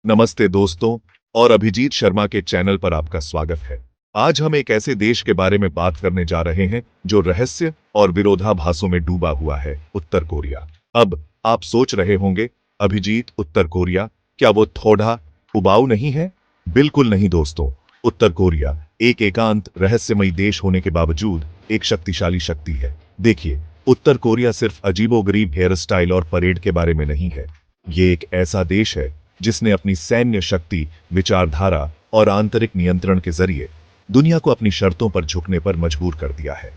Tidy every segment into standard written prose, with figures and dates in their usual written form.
नमस्ते दोस्तों और अभिजीत शर्मा के चैनल पर आपका स्वागत है। आज हम एक ऐसे देश के बारे में बात करने जा रहे हैं जो रहस्य और विरोधाभासों में डूबा हुआ है, उत्तर कोरिया। अब आप सोच रहे होंगे, अभिजीत, उत्तर कोरिया क्या वो थोड़ा उबाऊ नहीं है? बिल्कुल नहीं दोस्तों। उत्तर कोरिया एक एकांत रहस्यमयी देश होने के बावजूद एक शक्तिशाली शक्ति है। देखिए, उत्तर कोरिया सिर्फ अजीबोगरीब हेयर स्टाइल और परेड के बारे में नहीं है। ये एक ऐसा देश है जिसने अपनी सैन्य शक्ति, विचारधारा और आंतरिक नियंत्रण के जरिए दुनिया को अपनी शर्तों पर झुकने पर मजबूर कर दिया है।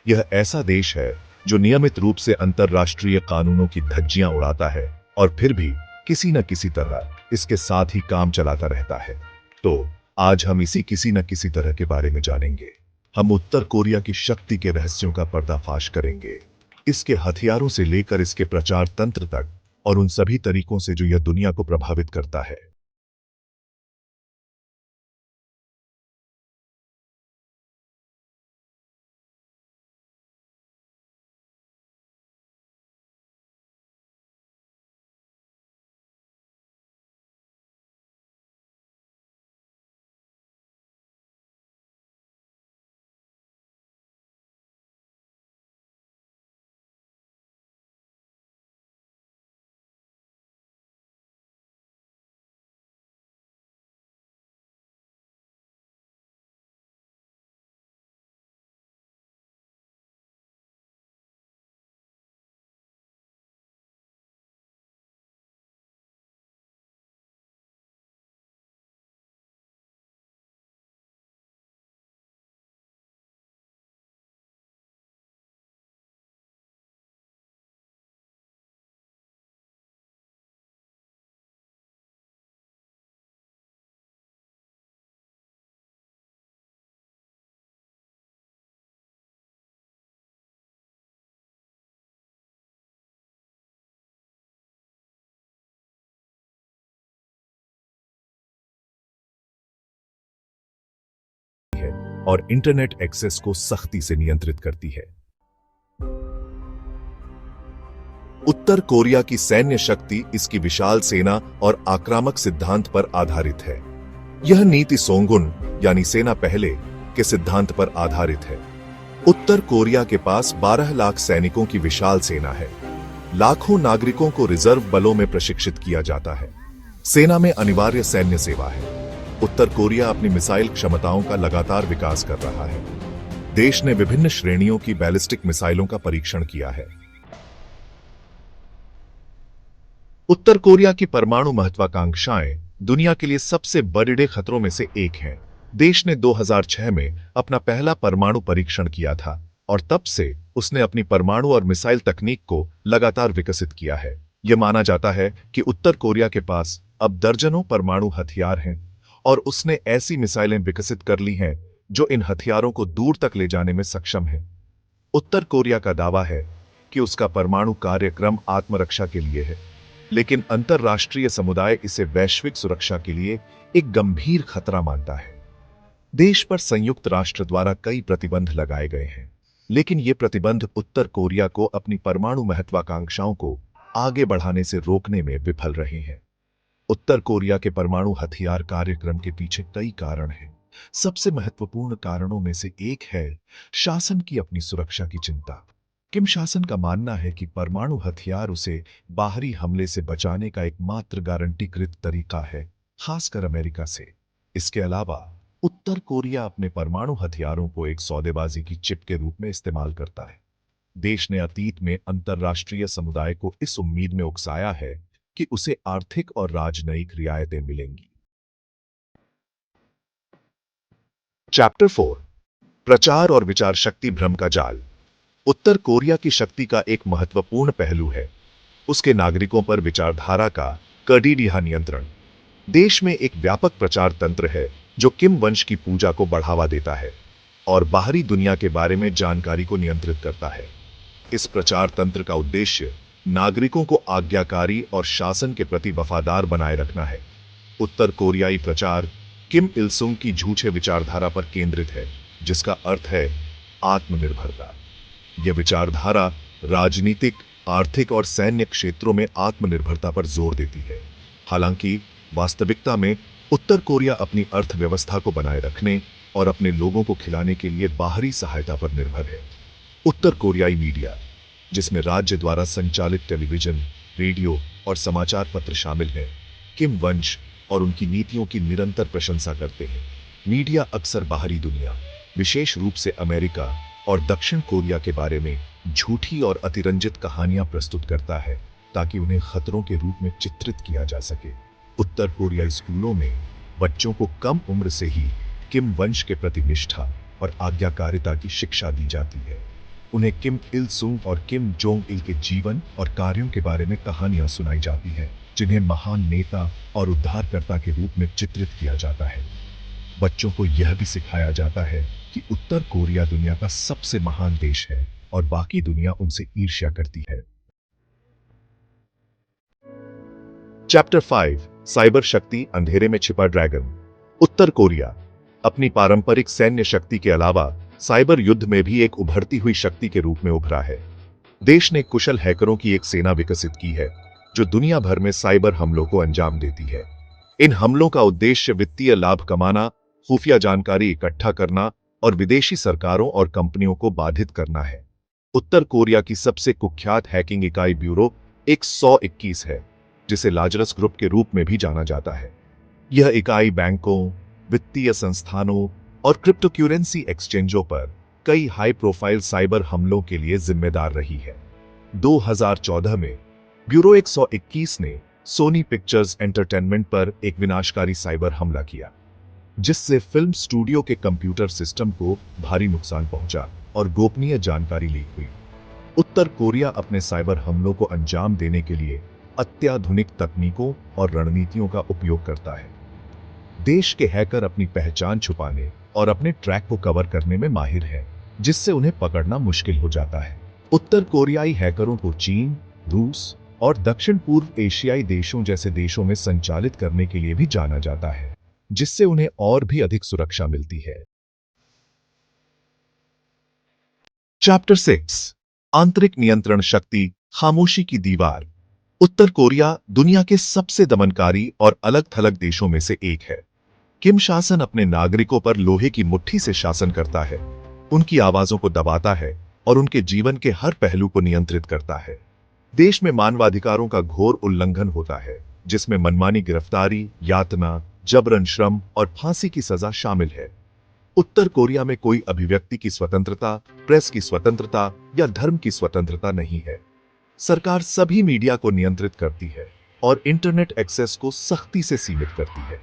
यह ऐसा देश है जो नियमित रूप से अंतर्राष्ट्रीय कानूनों की धज्जियां उड़ाता है और फिर भी किसी न किसी तरह इसके साथ ही काम चलाता रहता है। तो आज हम इसी किसी न किसी तरह के बारे में जानेंगे। हम उत्तर कोरिया की शक्ति के रहस्यों का पर्दाफाश करेंगे, इसके हथियारों से लेकर इसके प्रचार तंत्र तक और उन सभी तरीकों से जो यह दुनिया को प्रभावित करता है। और इंटरनेट एक्सेस को सख्ती से नियंत्रित करती है। उत्तर कोरिया की सैन्य शक्ति इसकी विशाल सेना और आक्रामक सिद्धांत पर आधारित है। यह नीति सोंगुन यानी सेना पहले के सिद्धांत पर आधारित है। उत्तर कोरिया के पास 12 लाख सैनिकों की विशाल सेना है। लाखों नागरिकों को रिजर्व बलों में प्रशिक्षित किया जाता है। सेना में अनिवार्य सैन्य सेवा है। उत्तर कोरिया अपनी मिसाइल क्षमताओं का लगातार विकास कर रहा है। देश ने विभिन्न श्रेणियों की बैलिस्टिक मिसाइलों का परीक्षण किया है। उत्तर कोरिया की परमाणु महत्वाकांक्षाएं दुनिया के लिए सबसे बड़े खतरों में से एक हैं। देश ने 2006 में अपना पहला परमाणु परीक्षण किया था और तब से उसने अपनी परमाणु और मिसाइल तकनीक को लगातार विकसित किया है। यह माना जाता है कि उत्तर कोरिया के पास अब दर्जनों परमाणु हथियार हैं और उसने ऐसी मिसाइलें विकसित कर ली हैं जो इन हथियारों को दूर तक ले जाने में सक्षम है। उत्तर कोरिया का दावा है कि उसका परमाणु कार्यक्रम आत्मरक्षा के लिए है, लेकिन अंतर्राष्ट्रीय समुदाय इसे वैश्विक सुरक्षा के लिए एक गंभीर खतरा मानता है। देश पर संयुक्त राष्ट्र द्वारा कई प्रतिबंध लगाए गए हैं, लेकिन ये प्रतिबंध उत्तर कोरिया को अपनी परमाणु महत्वाकांक्षाओं को आगे बढ़ाने से रोकने में विफल रहे हैं। उत्तर कोरिया के परमाणु हथियार कार्यक्रम के पीछे कई कारण हैं। सबसे महत्वपूर्ण कारणों में से एक है शासन की अपनी सुरक्षा की चिंता। किम शासन का मानना है कि परमाणु हथियार उसे बाहरी हमले से बचाने का एकमात्र गारंटीकृत तरीका है, खासकर अमेरिका से। इसके अलावा उत्तर कोरिया अपने परमाणु हथियारों को एक सौदेबाजी की चिप के रूप में इस्तेमाल करता है। देश ने अतीत में अंतर्राष्ट्रीय समुदाय को इस उम्मीद में उकसाया है कि उसे आर्थिक और राजनयिक रियायतें मिलेंगी। चैप्टर 4, प्रचार और विचार शक्ति भ्रम का जाल। उत्तर कोरिया की शक्ति का एक महत्वपूर्ण पहलू है उसके नागरिकों पर विचारधारा का कड़ीडीहा नियंत्रण। देश में एक व्यापक प्रचार तंत्र है जो किम वंश की पूजा को बढ़ावा देता है और बाहरी दुनिया के बारे में जानकारी को नियंत्रित करता है। इस प्रचार तंत्र का उद्देश्य नागरिकों को आज्ञाकारी और शासन के प्रति वफादार बनाए रखना है। उत्तर कोरियाई प्रचार किम इल सुंग की झूठे विचारधारा पर केंद्रित है, जिसका अर्थ है आत्मनिर्भरता। यह विचारधारा राजनीतिक, आर्थिक और सैन्य क्षेत्रों में आत्मनिर्भरता पर जोर देती है। हालांकि वास्तविकता में उत्तर कोरिया अपनी अर्थव्यवस्था को बनाए रखने और अपने लोगों को खिलाने के लिए बाहरी सहायता पर निर्भर है। उत्तर कोरियाई मीडिया, जिसमें राज्य द्वारा संचालित टेलीविजन, रेडियो और समाचार पत्र शामिल हैं, किम वंश और उनकी नीतियों की निरंतर प्रशंसा करते हैं। मीडिया अक्सर बाहरी दुनिया, विशेष रूप से अमेरिका और दक्षिण कोरिया के बारे में झूठी और अतिरंजित कहानियां प्रस्तुत करता है ताकि उन्हें खतरों के रूप में चित्रित किया जा सके। उत्तर कोरियाई स्कूलों में बच्चों को कम उम्र से ही किम वंश के प्रति निष्ठा और आज्ञाकारिता की शिक्षा दी जाती है। उन्हें किम इल सुंग और किम जोंग इल के जीवन और कार्यों के बारे में कहानियां सुनाई जाती हैं, जिन्हें महान नेता और उद्धारकर्ता के रूप में चित्रित किया जाता है। बच्चों को यह भी सिखाया जाता है कि उत्तर कोरिया दुनिया का सबसे महान देश है और बाकी दुनिया उनसे ईर्ष्या करती है। चैप्टर 5, साइबर शक्ति, अंधेरे में छिपा ड्रैगन। उत्तर कोरिया अपनी पारंपरिक सैन्य शक्ति के अलावा साइबर युद्ध में भी एक उभरती हुई शक्ति के रूप में उभरा है। देश ने कुशल हैकरों की एक सेना विकसित की है जो दुनिया भर में साइबर हमलों को अंजाम देती है। इन हमलों का उद्देश्य वित्तीय लाभ कमाना, खुफिया जानकारी इकट्ठा करना और विदेशी सरकारों और कंपनियों को बाधित करना है। उत्तर कोरिया की सबसे कुख्यात हैकिंग इकाई ब्यूरो 121 है, जिसे लाजरस ग्रुप के रूप में भी जाना जाता है। यह इकाई बैंकों, वित्तीय संस्थानों और क्रिप्टोकरेंसी एक्सचेंजों पर कई हाई प्रोफाइल साइबर हमलों के लिए जिम्मेदार रही है। 2014 में ब्यूरो 121 ने सोनी पिक्चर्स एंटरटेनमेंट पर एक विनाशकारी साइबर हमला किया, जिससे फिल्म स्टूडियो के कंप्यूटर सिस्टम को भारी नुकसान पहुंचा और गोपनीय जानकारी लीक हुई। उत्तर कोरिया अपने साइबर हमलों को अंजाम देने के लिए अत्याधुनिक तकनीकों और रणनीतियों का उपयोग करता है। देश के हैकर अपनी पहचान छुपाने और अपने ट्रैक को कवर करने में माहिर हैं, जिससे उन्हें पकड़ना मुश्किल हो जाता है। उत्तर कोरियाई हैकरों को चीन, रूस और दक्षिण पूर्व एशियाई देशों जैसे देशों में संचालित करने के लिए भी जाना जाता है, जिससे उन्हें और भी अधिक सुरक्षा मिलती है। चैप्टर 6, आंतरिक नियंत्रण शक्ति, खामोशी की दीवार। उत्तर कोरिया दुनिया के सबसे दमनकारी और अलग-थलग देशों में से एक है। किम शासन अपने नागरिकों पर लोहे की मुट्ठी से शासन करता है, उनकी आवाजों को दबाता है और उनके जीवन के हर पहलू को नियंत्रित करता है। देश में मानवाधिकारों का घोर उल्लंघन होता है, जिसमें मनमानी गिरफ्तारी, यातना, जबरन श्रम और फांसी की सजा शामिल है। उत्तर कोरिया में कोई अभिव्यक्ति की स्वतंत्रता, प्रेस की स्वतंत्रता या धर्म की स्वतंत्रता नहीं है। सरकार सभी मीडिया को नियंत्रित करती है और इंटरनेट एक्सेस को सख्ती से सीमित करती है।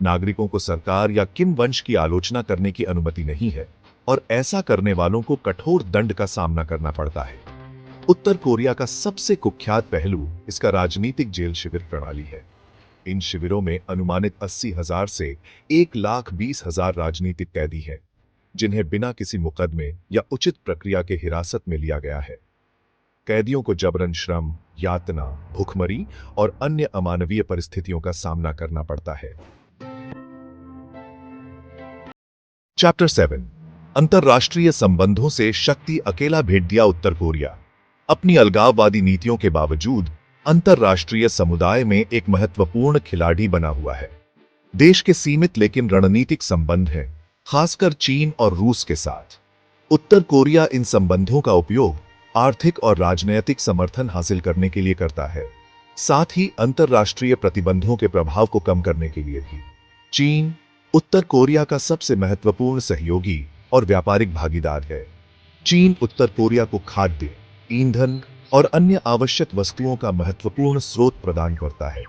नागरिकों को सरकार या किम वंश की आलोचना करने की अनुमति नहीं है और ऐसा करने वालों को कठोर दंड का सामना करना पड़ता है। उत्तर कोरिया का सबसे कुख्यात पहलू इसका राजनीतिक जेल शिविर प्रणाली है। इन शिविरों में अनुमानित 80,000 से 1,20,000 राजनीतिक कैदी हैं, जिन्हें बिना किसी मुकदमे या उचित प्रक्रिया के हिरासत में लिया गया है। कैदियों को जबरन श्रम, यातना, भूखमरी और अन्य अमानवीय परिस्थितियों का सामना करना पड़ता है। चैप्टर 7, अंतरराष्ट्रीय संबंधों से शक्ति, अकेला भेट दिया उत्तर कोरिया। अपनी अलगाववादी नीतियों के बावजूद अंतरराष्ट्रीय समुदाय में एक महत्वपूर्ण खिलाड़ी बना हुआ है। देश के सीमित लेकिन रणनीतिक संबंध हैं, खासकर चीन और रूस के साथ। उत्तर कोरिया इन संबंधों का उपयोग आर्थिक और राजनैतिक समर्थन हासिल करने के लिए करता है, साथ ही अंतरराष्ट्रीय प्रतिबंधों के प्रभाव को कम करने के लिए भी। चीन उत्तर कोरिया का सबसे महत्वपूर्ण सहयोगी और व्यापारिक भागीदार है। चीन उत्तर कोरिया को खाद्य, ईंधन और अन्य आवश्यक वस्तुओं का महत्वपूर्ण स्रोत प्रदान करता है।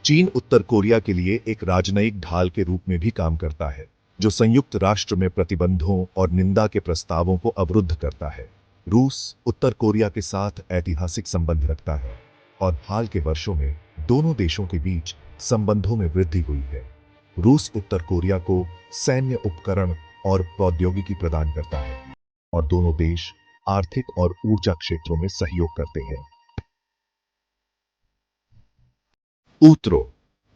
चीन उत्तर कोरिया के लिए एक राजनयिक ढाल के रूप में भी काम करता है, जो संयुक्त राष्ट्र में प्रतिबंधों और निंदा के प्रस्तावों को अवरुद्ध करता है। रूस उत्तर कोरिया के साथ ऐतिहासिक संबंध रखता है और हाल के वर्षों में दोनों देशों के बीच संबंधों में वृद्धि हुई है। रूस उत्तर कोरिया को सैन्य उपकरण और प्रौद्योगिकी प्रदान करता है और दोनों देश आर्थिक और ऊर्जा क्षेत्रों में सहयोग करते हैं। उत्तरों,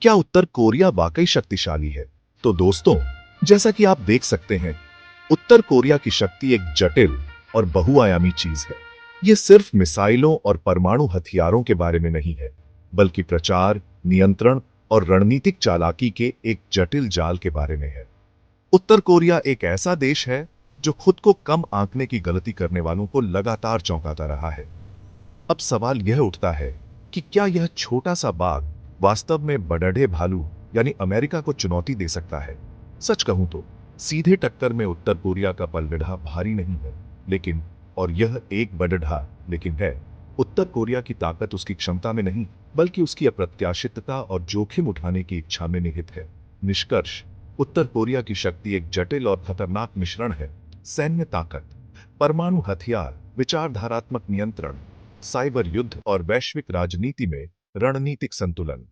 क्या उत्तर कोरिया वाकई शक्तिशाली है? तो दोस्तों, जैसा कि आप देख सकते हैं, उत्तर कोरिया की शक्ति एक जटिल और बहुआयामी चीज है। यह सिर्फ मिसाइलों और परमाणु हथियारों के बारे में नहीं है, बल्कि प्रचार, नियंत्रण और रणनीतिक चालाकी के एक जटिल जाल के बारे में है। उत्तर कोरिया एक ऐसा देश है जो खुद को कम आंकने की गलती करने वालों को लगातार चौंकाता रहा है। अब सवाल यह उठता है कि क्या यह छोटा सा बाघ वास्तव में बड़े भालू यानी अमेरिका को चुनौती दे सकता है? सच कहूं तो सीधे टक्कर में उत्तर कोरिया का पलड़ा भारी नहीं है, लेकिन और यह एक बड़ढ़ा लेकिन है। उत्तर कोरिया की ताकत उसकी क्षमता में नहीं, बल्कि उसकी अप्रत्याशितता और जोखिम उठाने की इच्छा में निहित है। निष्कर्ष, उत्तर कोरिया की शक्ति एक जटिल और खतरनाक मिश्रण है। सैन्य ताकत, परमाणु हथियार, विचारधारात्मक नियंत्रण, साइबर युद्ध और वैश्विक राजनीति में रणनीतिक संतुलन।